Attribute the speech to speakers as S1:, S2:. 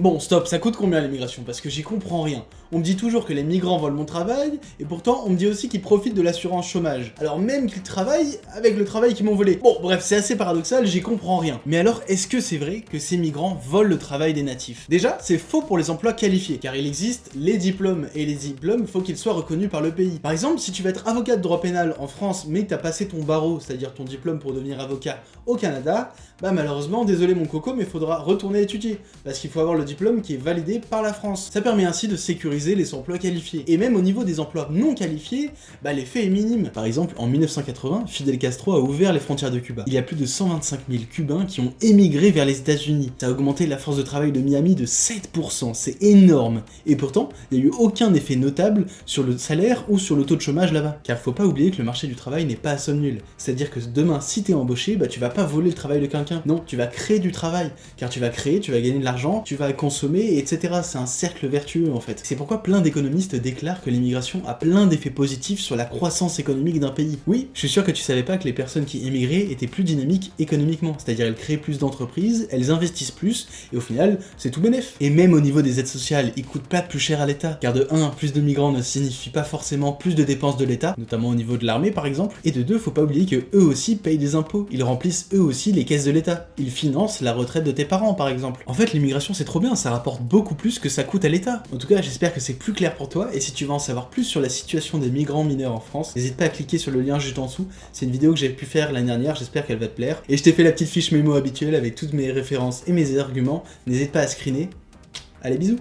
S1: Bon, stop, ça coûte combien l'immigration? Parce que j'y comprends rien. On me dit toujours que les migrants volent mon travail, et pourtant on me dit aussi qu'ils profitent de l'assurance chômage. Alors même qu'ils travaillent avec le travail qu'ils m'ont volé. Bon, bref, c'est assez paradoxal, j'y comprends rien. Mais alors, est-ce que c'est vrai que ces migrants volent le travail des natifs? Déjà, c'est faux pour les emplois qualifiés, car il existe les diplômes, et les diplômes, faut qu'ils soient reconnus par le pays. Par exemple, si tu veux être avocat de droit pénal en France, mais que t'as passé ton barreau, c'est-à-dire ton diplôme pour devenir avocat au Canada, bah malheureusement, désolé mon coco, mais faudra retourner étudier, parce qu'il faut avoir le diplôme qui est validé par la France. Ça permet ainsi de sécuriser les emplois qualifiés. Et même au niveau des emplois non qualifiés, bah l'effet est minime. Par exemple, en 1980, Fidel Castro a ouvert les frontières de Cuba. Il y a plus de 125 000 Cubains qui ont émigré vers les États-Unis. Ça a augmenté la force de travail de Miami de 7%, c'est énorme. Et pourtant, il n'y a eu aucun effet notable sur le salaire ou sur le taux de chômage là-bas. Car faut pas oublier que le marché du travail n'est pas à somme nulle. C'est-à-dire que demain, si t'es embauché, bah tu vas pas voler le travail de quelqu'un. Non, tu vas créer du travail. Car tu vas créer, tu vas gagner de l'argent, tu vas consommer, etc. C'est un cercle vertueux en fait. C'est pourquoi plein d'économistes déclarent que l'immigration a plein d'effets positifs sur la croissance économique d'un pays. Oui, je suis sûr que tu savais pas que les personnes qui émigraient étaient plus dynamiques économiquement, c'est-à-dire elles créent plus d'entreprises, elles investissent plus, et au final, c'est tout bénef. Et même au niveau des aides sociales, ils coûtent pas plus cher à l'État, car de 1, plus de migrants ne signifie pas forcément plus de dépenses de l'État, notamment au niveau de l'armée par exemple, et de 2, faut pas oublier que eux aussi payent des impôts, ils remplissent eux aussi les caisses de l'État, ils financent la retraite de tes parents par exemple. En fait, l'immigration c'est trop bien, ça rapporte beaucoup plus que ça coûte à l'État. En tout cas, j'espère que c'est plus clair pour toi, et si tu veux en savoir plus sur la situation des migrants mineurs en France, n'hésite pas à cliquer sur le lien juste en dessous, c'est une vidéo que j'ai pu faire l'année dernière, j'espère qu'elle va te plaire, et je t'ai fait la petite fiche mémo habituelle avec toutes mes références et mes arguments, n'hésite pas à screener. Allez, bisous.